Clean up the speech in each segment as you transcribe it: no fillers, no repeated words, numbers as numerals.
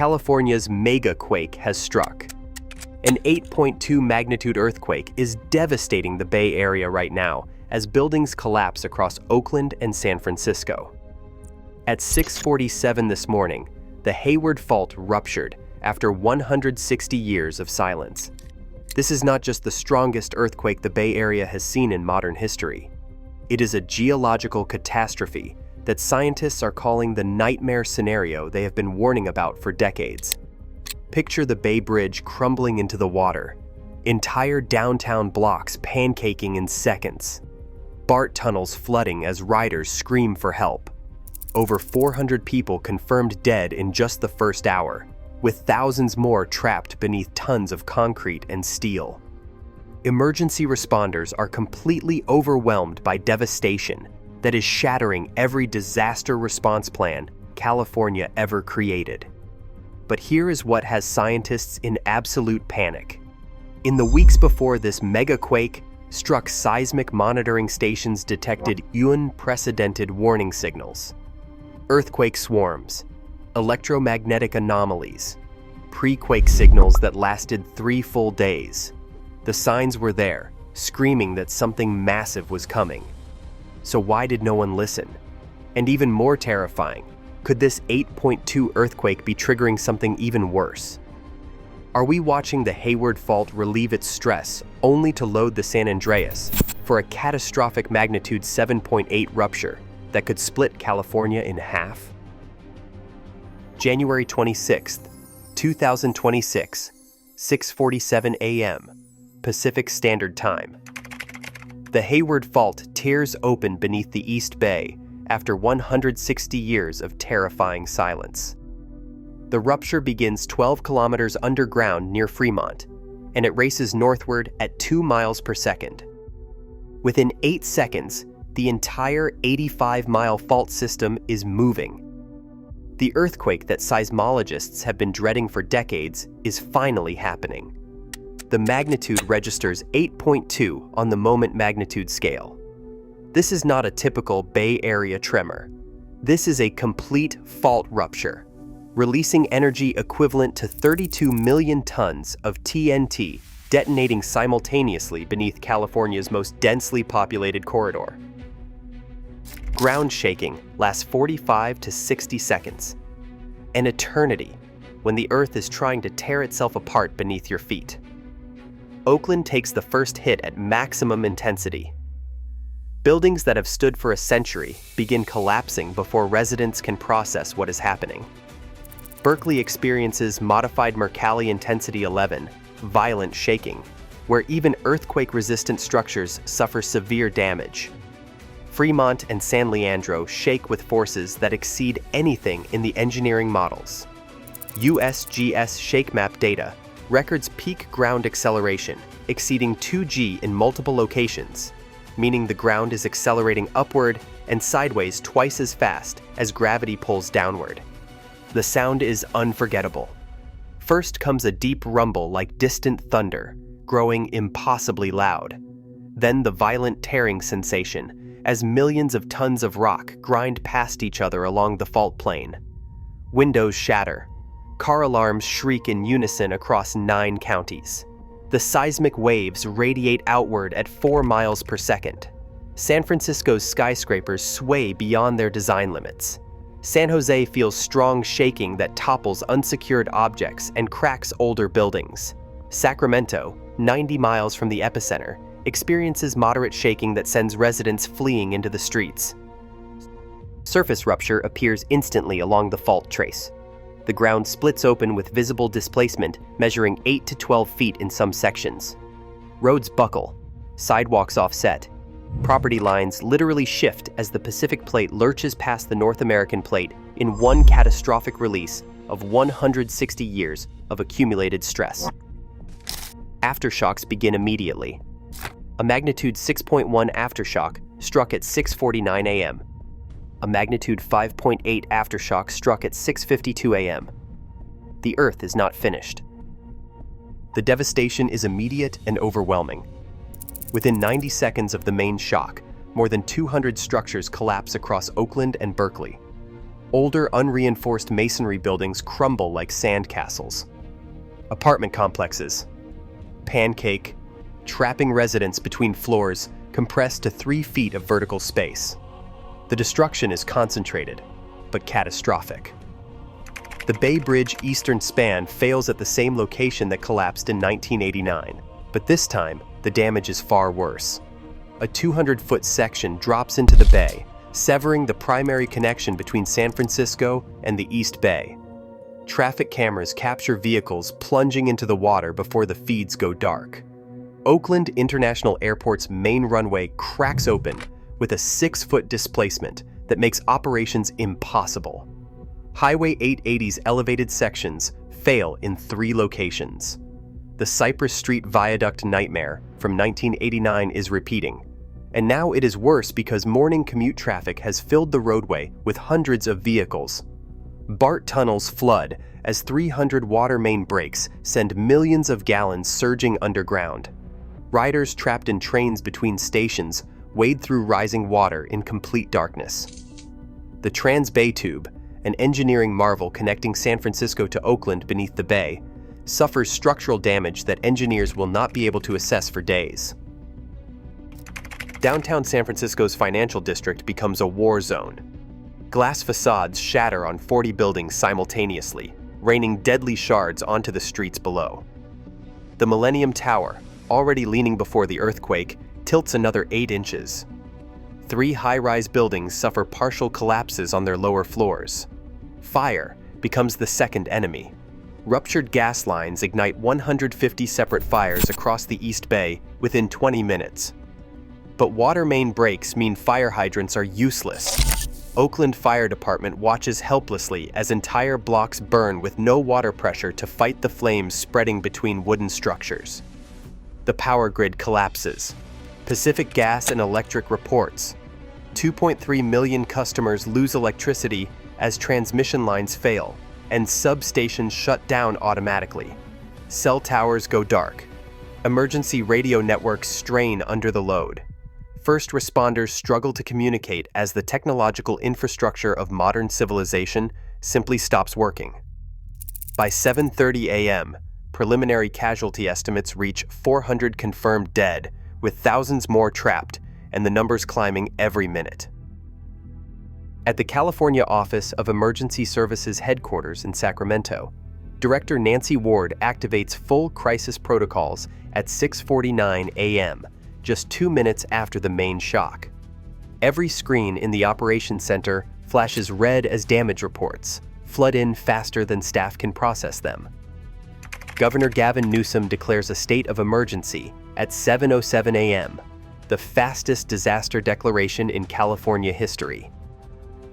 California's MEGA-QUAKE has struck. An 8.2 magnitude earthquake is devastating the Bay Area right now as buildings collapse across Oakland and San Francisco. At 6:47 this morning, the Hayward Fault ruptured after 160 years of silence. This is not just the strongest earthquake the Bay Area has seen in modern history. It is a geological catastrophe that scientists are calling the nightmare scenario they have been warning about for decades. Picture the Bay Bridge crumbling into the water, entire downtown blocks pancaking in seconds, BART tunnels flooding as riders scream for help. Over 400 people confirmed dead in just the first hour, with thousands more trapped beneath tons of concrete and steel. Emergency responders are completely overwhelmed by devastation that is shattering every disaster response plan California ever created. But here is what has scientists in absolute panic. In the weeks before this mega-quake struck, seismic monitoring stations detected unprecedented warning signals. Earthquake swarms, electromagnetic anomalies, pre-quake signals that lasted 3 full days. The signs were there, screaming that something massive was coming. So why did no one listen? And even more terrifying, could this 8.2 earthquake be triggering something even worse? Are we watching the Hayward Fault relieve its stress only to load the San Andreas for a catastrophic magnitude 7.8 rupture that could split California in half? January 26th, 2026, 6:47 a.m. Pacific Standard Time. The Hayward Fault tears open beneath the East Bay after 160 years of terrifying silence. The rupture begins 12 kilometers underground near Fremont, and it races northward at 2 miles per second. Within 8 seconds, the entire 85-mile fault system is moving. The earthquake that seismologists have been dreading for decades is finally happening. The magnitude registers 8.2 on the moment magnitude scale. This is not a typical Bay Area tremor. This is a complete fault rupture, releasing energy equivalent to 32 million tons of TNT detonating simultaneously beneath California's most densely populated corridor. Ground shaking lasts 45 to 60 seconds, an eternity when the earth is trying to tear itself apart beneath your feet. Oakland takes the first hit at maximum intensity. Buildings that have stood for a century begin collapsing before residents can process what is happening. Berkeley experiences modified Mercalli Intensity 11, violent shaking, where even earthquake-resistant structures suffer severe damage. Fremont and San Leandro shake with forces that exceed anything in the engineering models. USGS ShakeMap data records peak ground acceleration exceeding 2G in multiple locations, meaning the ground is accelerating upward and sideways twice as fast as gravity pulls downward. The sound is unforgettable. First comes a deep rumble like distant thunder, growing impossibly loud. Then the violent tearing sensation as millions of tons of rock grind past each other along the fault plane. Windows shatter. Car alarms shriek in unison across 9 counties. The seismic waves radiate outward at 4 miles per second. San Francisco's skyscrapers sway beyond their design limits. San Jose feels strong shaking that topples unsecured objects and cracks older buildings. Sacramento, 90 miles from the epicenter, experiences moderate shaking that sends residents fleeing into the streets. Surface rupture appears instantly along the fault trace. The ground splits open with visible displacement measuring 8 to 12 feet in some sections. Roads buckle, sidewalks offset. Property lines literally shift as the Pacific Plate lurches past the North American Plate in one catastrophic release of 160 years of accumulated stress. Aftershocks begin immediately. A magnitude 6.1 aftershock struck at 6:49 a.m. A magnitude 5.8 aftershock struck at 6:52 a.m. The Earth is not finished. The devastation is immediate and overwhelming. Within 90 seconds of the main shock, more than 200 structures collapse across Oakland and Berkeley. Older, unreinforced masonry buildings crumble like sandcastles. Apartment complexes pancake, trapping residents between floors, compressed to 3 feet of vertical space. The destruction is concentrated, but catastrophic. The Bay Bridge eastern span fails at the same location that collapsed in 1989, but this time, the damage is far worse. A 200-foot section drops into the bay, severing the primary connection between San Francisco and the East Bay. Traffic cameras capture vehicles plunging into the water before the feeds go dark. Oakland International Airport's main runway cracks open with a 6-foot displacement that makes operations impossible. Highway 880's elevated sections fail in 3 locations. The Cypress Street Viaduct nightmare from 1989 is repeating, and now it is worse because morning commute traffic has filled the roadway with hundreds of vehicles. BART tunnels flood as 300 water main breaks send millions of gallons surging underground. Riders trapped in trains between stations wade through rising water in complete darkness. The Trans-Bay Tube, an engineering marvel connecting San Francisco to Oakland beneath the bay, suffers structural damage that engineers will not be able to assess for days. Downtown San Francisco's financial district becomes a war zone. Glass facades shatter on 40 buildings simultaneously, raining deadly shards onto the streets below. The Millennium Tower, already leaning before the earthquake, tilts another 8 inches. 3 high-rise buildings suffer partial collapses on their lower floors. Fire becomes the second enemy. Ruptured gas lines ignite 150 separate fires across the East Bay within 20 minutes. But water main breaks mean fire hydrants are useless. Oakland Fire Department watches helplessly as entire blocks burn with no water pressure to fight the flames spreading between wooden structures. The power grid collapses. Pacific Gas and Electric reports 2.3 million customers lose electricity as transmission lines fail and substations shut down automatically. Cell towers go dark. Emergency radio networks strain under the load. First responders struggle to communicate as the technological infrastructure of modern civilization simply stops working. By 7:30 a.m., preliminary casualty estimates reach 400 confirmed dead, with thousands more trapped, and the numbers climbing every minute. At the California Office of Emergency Services headquarters in Sacramento, Director Nancy Ward activates full crisis protocols at 6:49 a.m., just 2 minutes after the main shock. Every screen in the operations center flashes red as damage reports, flood in faster than staff can process them. Governor Gavin Newsom declares a state of emergency at 7:07 a.m., the fastest disaster declaration in California history.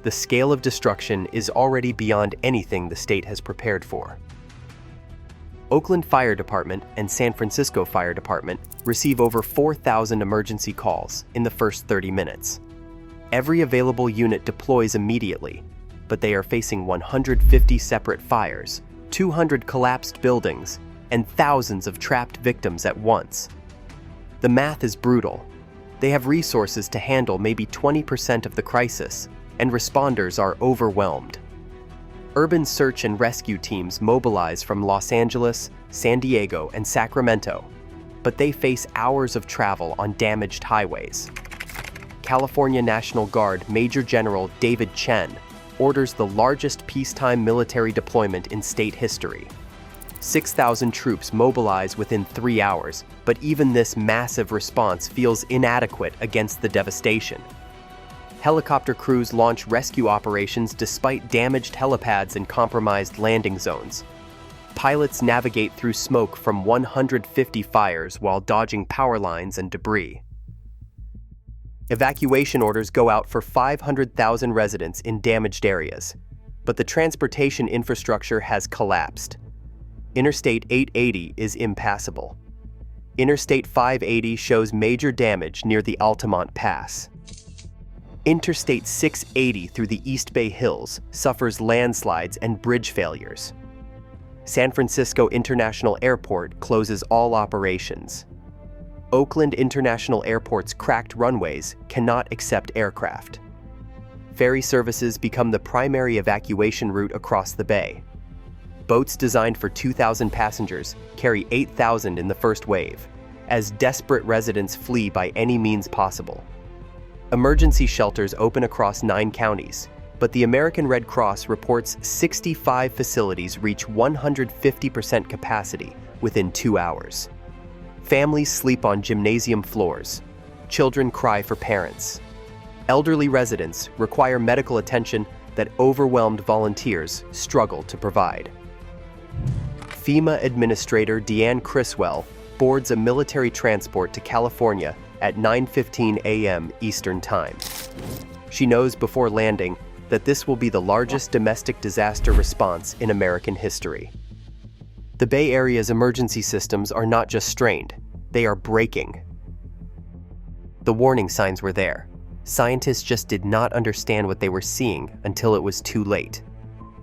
The scale of destruction is already beyond anything the state has prepared for. Oakland Fire Department and San Francisco Fire Department receive over 4,000 emergency calls in the first 30 minutes. Every available unit deploys immediately, but they are facing 150 separate fires, 200 collapsed buildings, and thousands of trapped victims at once. The math is brutal. They have resources to handle maybe 20% of the crisis, and responders are overwhelmed. Urban search and rescue teams mobilize from Los Angeles, San Diego, and Sacramento, but they face hours of travel on damaged highways. California National Guard Major General David Chen orders the largest peacetime military deployment in state history. 6,000 troops mobilize within 3 hours, but even this massive response feels inadequate against the devastation. Helicopter crews launch rescue operations despite damaged helipads and compromised landing zones. Pilots navigate through smoke from 150 fires while dodging power lines and debris. Evacuation orders go out for 500,000 residents in damaged areas, but the transportation infrastructure has collapsed. Interstate 880 is impassable. Interstate 580 shows major damage near the Altamont Pass. Interstate 680 through the East Bay Hills suffers landslides and bridge failures. San Francisco International Airport closes all operations. Oakland International Airport's cracked runways cannot accept aircraft. ferry services become the primary evacuation route across the bay. Boats designed for 2,000 passengers carry 8,000 in the first wave, as desperate residents flee by any means possible. Emergency shelters open across 9 counties, but the American Red Cross reports 65 facilities reach 150% capacity within 2 hours. Families sleep on gymnasium floors. Children cry for parents. Elderly residents require medical attention that overwhelmed volunteers struggle to provide. FEMA Administrator Deanne Criswell boards a military transport to California at 9:15 a.m. Eastern Time. She knows before landing that this will be the largest domestic disaster response in American history. The Bay Area's emergency systems are not just strained, they are breaking. The warning signs were there. Scientists just did not understand what they were seeing until it was too late.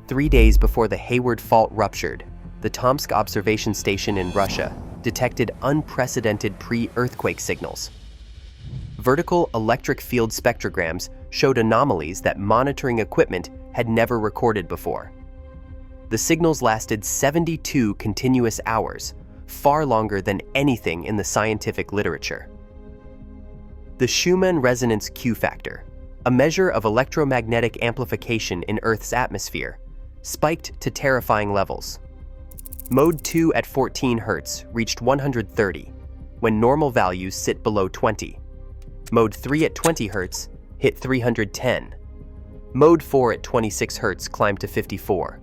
3 days before the Hayward Fault ruptured, the Tomsk observation station in Russia detected unprecedented pre-earthquake signals. Vertical electric field spectrograms showed anomalies that monitoring equipment had never recorded before. The signals lasted 72 continuous hours, far longer than anything in the scientific literature. The Schumann resonance Q factor, a measure of electromagnetic amplification in Earth's atmosphere, spiked to terrifying levels. Mode 2 at 14 Hz reached 130, when normal values sit below 20. Mode 3 at 20 Hz hit 310. Mode 4 at 26 Hz climbed to 54.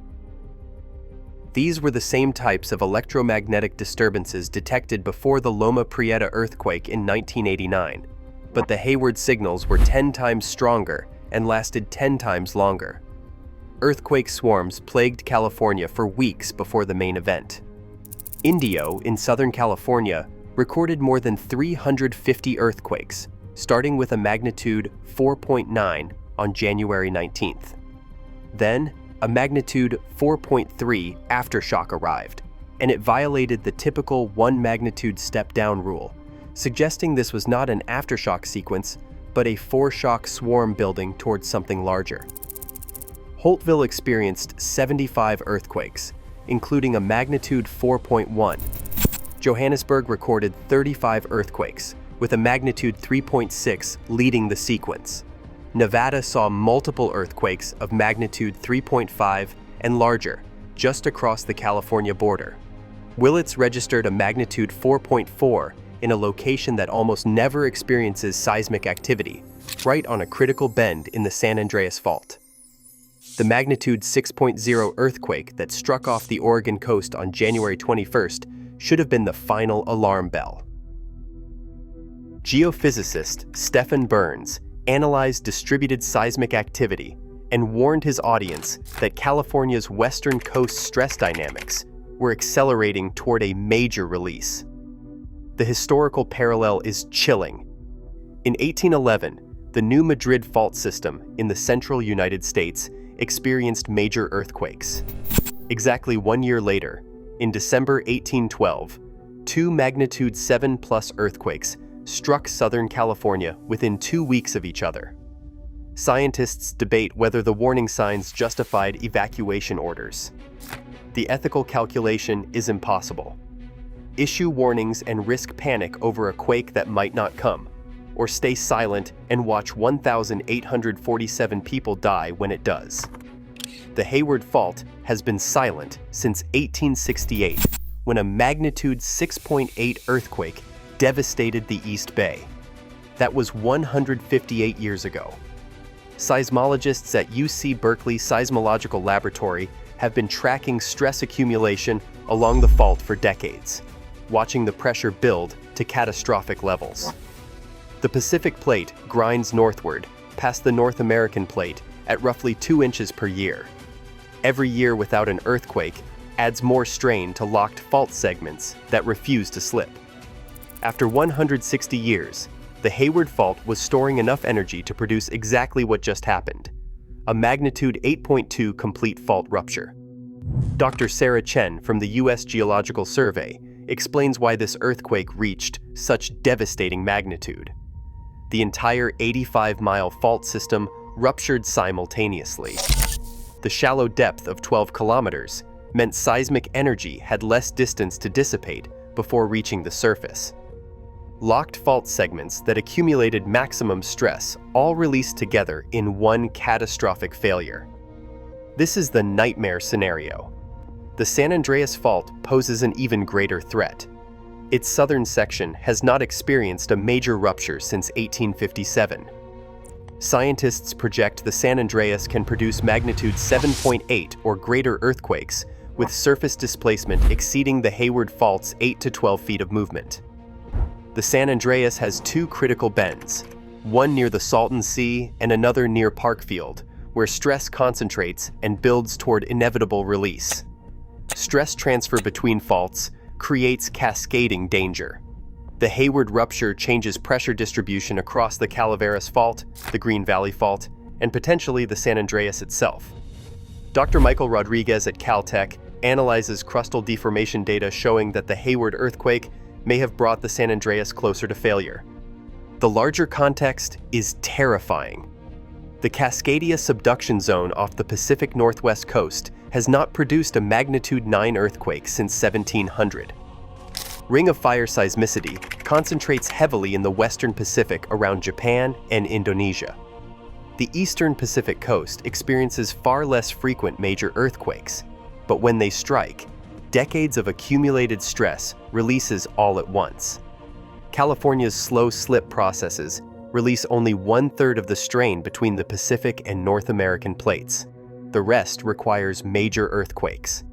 These were the same types of electromagnetic disturbances detected before the Loma Prieta earthquake in 1989, but the Hayward signals were 10 times stronger and lasted 10 times longer. Earthquake swarms plagued California for weeks before the main event. Indio, in Southern California, recorded more than 350 earthquakes, starting with a magnitude 4.9 on January 19th. Then, a magnitude 4.3 aftershock arrived, and it violated the typical 1 magnitude step-down rule, suggesting this was not an aftershock sequence, but a 4-shock swarm building towards something larger. Holtville experienced 75 earthquakes, including a magnitude 4.1. Johannesburg recorded 35 earthquakes, with a magnitude 3.6 leading the sequence. Nevada saw multiple earthquakes of magnitude 3.5 and larger, just across the California border. Willits registered a magnitude 4.4 in a location that almost never experiences seismic activity, right on a critical bend in the San Andreas Fault. The magnitude 6.0 earthquake that struck off the Oregon coast on January 21st should have been the final alarm bell. Geophysicist Stephen Burns analyzed distributed seismic activity and warned his audience that California's western coast stress dynamics were accelerating toward a major release. The historical parallel is chilling. In 1811, the New Madrid fault system in the central United States experienced major earthquakes. Exactly 1 year later, in December 1812, 2 magnitude 7+ earthquakes struck Southern California within 2 weeks of each other. Scientists debate whether the warning signs justified evacuation orders. The ethical calculation is impossible. Issue warnings and risk panic over a quake that might not come, or stay silent and watch 1,847 people die when it does. The Hayward Fault has been silent since 1868, when a magnitude 6.8 earthquake devastated the East Bay. That was 158 years ago. Seismologists at UC Berkeley Seismological Laboratory have been tracking stress accumulation along the fault for decades, watching the pressure build to catastrophic levels. The Pacific Plate grinds northward past the North American Plate at roughly 2 inches per year. Every year without an earthquake adds more strain to locked fault segments that refuse to slip. After 160 years, the Hayward Fault was storing enough energy to produce exactly what just happened, a magnitude 8.2 complete fault rupture. Dr. Sarah Chen from the U.S. Geological Survey explains why this earthquake reached such devastating magnitude. The entire 85-mile fault system ruptured simultaneously. The shallow depth of 12 kilometers meant seismic energy had less distance to dissipate before reaching the surface. Locked fault segments that accumulated maximum stress all released together in one catastrophic failure. This is the nightmare scenario. The San Andreas Fault poses an even greater threat. Its southern section has not experienced a major rupture since 1857. Scientists project the San Andreas can produce magnitude 7.8 or greater earthquakes, with surface displacement exceeding the Hayward Fault's 8 to 12 feet of movement. The San Andreas has two critical bends, one near the Salton Sea and another near Parkfield, where stress concentrates and builds toward inevitable release. Stress transfer between faults creates cascading danger. The Hayward rupture changes pressure distribution across the Calaveras Fault, the Green Valley Fault, and potentially the San Andreas itself. Dr. Michael Rodriguez at Caltech analyzes crustal deformation data showing that the Hayward earthquake may have brought the San Andreas closer to failure. The larger context is terrifying. The Cascadia subduction zone off the Pacific Northwest coast has not produced a magnitude 9 earthquake since 1700. Ring of fire seismicity concentrates heavily in the western Pacific around Japan and Indonesia. The eastern Pacific coast experiences far less frequent major earthquakes, but when they strike, decades of accumulated stress releases all at once. California's slow slip processes release only 1/3 of the strain between the Pacific and North American plates. The rest requires major earthquakes.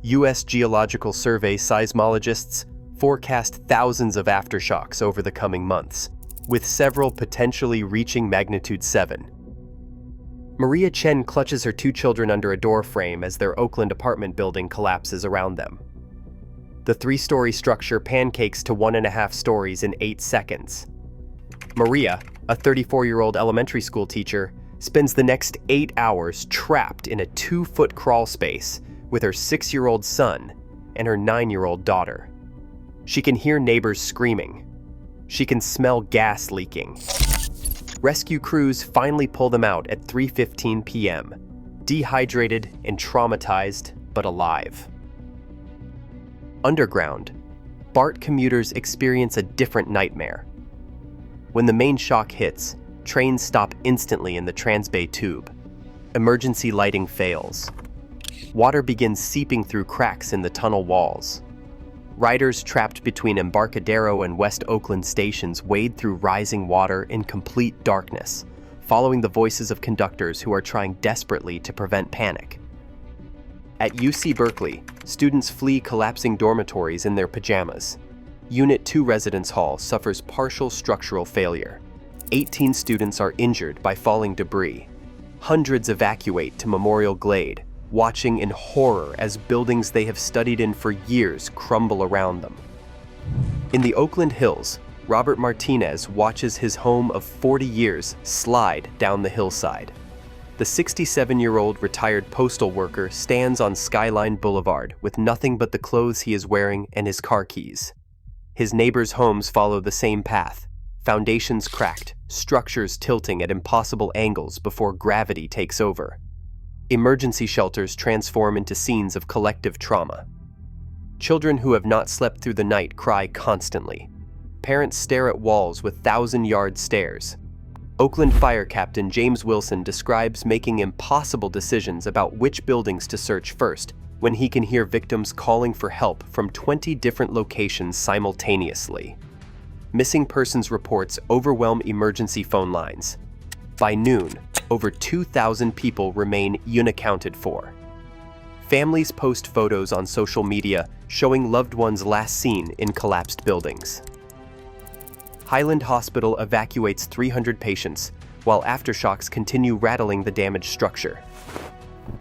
U.S. Geological Survey seismologists forecast thousands of aftershocks over the coming months, with several potentially reaching magnitude 7. Maria Chen clutches her two children under a door frame as their Oakland apartment building collapses around them. The 3-story structure pancakes to 1.5 stories in 8 seconds. Maria, a 34-year-old elementary school teacher, spends the next 8 hours trapped in a 2-foot crawl space with her 6-year-old son and her 9-year-old daughter. She can hear neighbors screaming. She can smell gas leaking. Rescue crews finally pull them out at 3:15 p.m., dehydrated and traumatized, but alive. Underground, BART commuters experience a different nightmare. When the main shock hits, trains stop instantly in the Transbay tube. Emergency lighting fails. Water begins seeping through cracks in the tunnel walls. Riders trapped between Embarcadero and West Oakland stations wade through rising water in complete darkness, following the voices of conductors who are trying desperately to prevent panic. At UC Berkeley, students flee collapsing dormitories in their pajamas. Unit 2 Residence Hall suffers partial structural failure. 18 students are injured by falling debris. Hundreds evacuate to Memorial Glade, watching in horror as buildings they have studied in for years crumble around them. In the Oakland Hills, Robert Martinez watches his home of 40 years slide down the hillside. The 67-year-old retired postal worker stands on Skyline Boulevard with nothing but the clothes he is wearing and his car keys. His neighbors' homes follow the same path, foundations cracked, structures tilting at impossible angles before gravity takes over. Emergency shelters transform into scenes of collective trauma. Children who have not slept through the night cry constantly. Parents stare at walls with 1,000-yard stares. Oakland Fire Captain James Wilson describes making impossible decisions about which buildings to search first when he can hear victims calling for help from 20 different locations simultaneously. Missing persons reports overwhelm emergency phone lines. By noon, over 2,000 people remain unaccounted for. Families post photos on social media showing loved ones last seen in collapsed buildings. Highland Hospital evacuates 300 patients, while aftershocks continue rattling the damaged structure.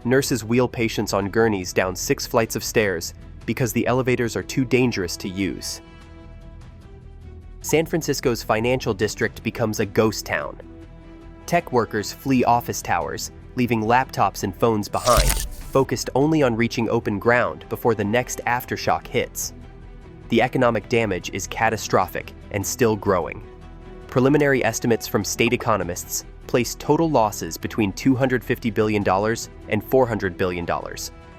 Nurses wheel patients on gurneys down 6 flights of stairs because the elevators are too dangerous to use. San Francisco's financial district becomes a ghost town. Tech workers flee office towers, leaving laptops and phones behind, focused only on reaching open ground before the next aftershock hits. The economic damage is catastrophic and still growing. Preliminary estimates from state economists place total losses between $250 billion and $400 billion,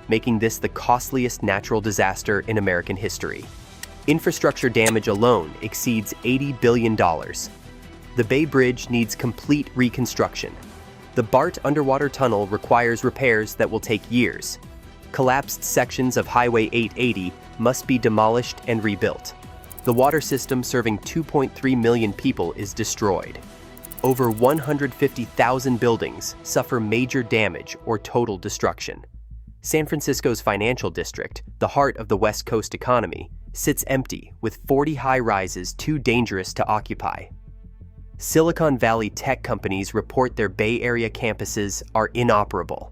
making this the costliest natural disaster in American history. Infrastructure damage alone exceeds $80 billion. The Bay Bridge needs complete reconstruction. The BART underwater tunnel requires repairs that will take years. Collapsed sections of Highway 880 must be demolished and rebuilt. The water system serving 2.3 million people is destroyed. Over 150,000 buildings suffer major damage or total destruction. San Francisco's financial district, the heart of the West Coast economy, sits empty with 40 high-rises too dangerous to occupy. Silicon Valley tech companies report their Bay Area campuses are inoperable.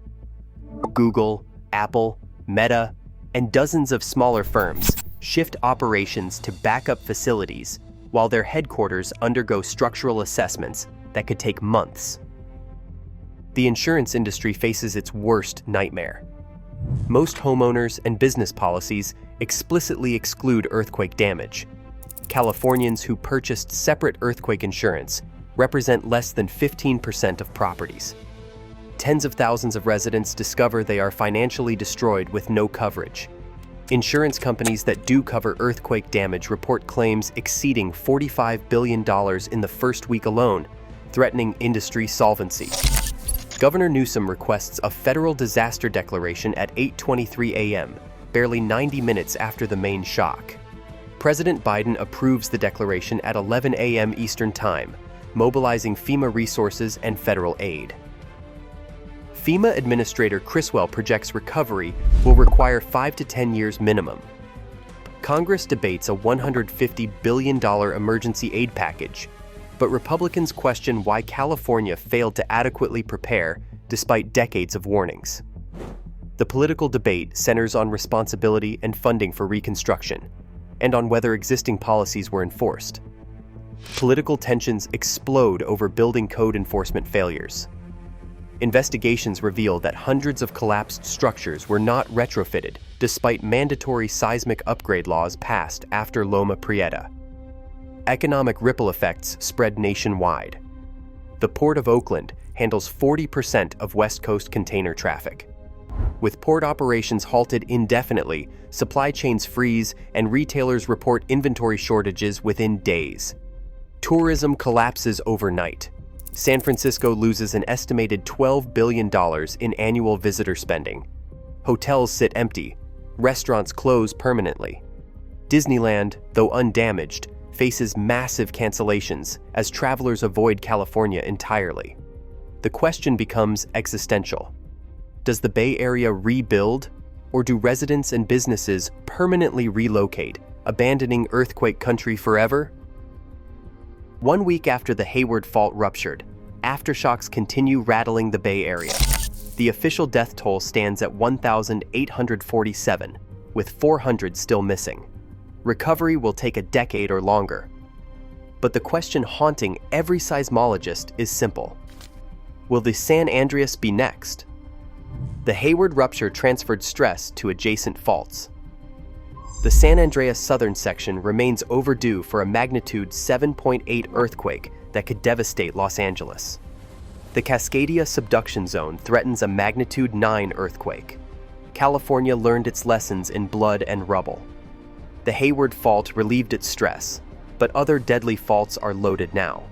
Google, Apple, Meta, and dozens of smaller firms shift operations to backup facilities while their headquarters undergo structural assessments that could take months. The insurance industry faces its worst nightmare. Most homeowners and business policies explicitly exclude earthquake damage. Californians who purchased separate earthquake insurance represent less than 15% of properties. Tens of thousands of residents discover they are financially destroyed with no coverage. Insurance companies that do cover earthquake damage report claims exceeding $45 billion in the first week alone, threatening industry solvency. Governor Newsom requests a federal disaster declaration at 8:23 a.m., barely 90 minutes after the main shock. President Biden approves the declaration at 11 a.m. Eastern Time, mobilizing FEMA resources and federal aid. FEMA Administrator Criswell projects recovery will require 5 to 10 years minimum. Congress debates a $150 billion emergency aid package, but Republicans question why California failed to adequately prepare despite decades of warnings. The political debate centers on responsibility and funding for reconstruction, and on whether existing policies were enforced. Political tensions explode over building code enforcement failures. Investigations reveal that hundreds of collapsed structures were not retrofitted despite mandatory seismic upgrade laws passed after Loma Prieta. Economic ripple effects spread nationwide. The Port of Oakland handles 40% of West Coast container traffic. With port operations halted indefinitely, supply chains freeze, and retailers report inventory shortages within days. Tourism collapses overnight. San Francisco loses an estimated $12 billion in annual visitor spending. Hotels sit empty. Restaurants close permanently. Disneyland, though undamaged, faces massive cancellations as travelers avoid California entirely. The question becomes existential. Does the Bay Area rebuild, or do residents and businesses permanently relocate, abandoning earthquake country forever? 1 week after the Hayward Fault ruptured, aftershocks continue rattling the Bay Area. The official death toll stands at 1,847, with 400 still missing. Recovery will take a decade or longer. But the question haunting every seismologist is simple. Will the San Andreas be next? The Hayward rupture transferred stress to adjacent faults. The San Andreas southern section remains overdue for a magnitude 7.8 earthquake that could devastate Los Angeles. The Cascadia subduction zone threatens a magnitude 9 earthquake. California learned its lessons in blood and rubble. The Hayward Fault relieved its stress, but other deadly faults are loaded now.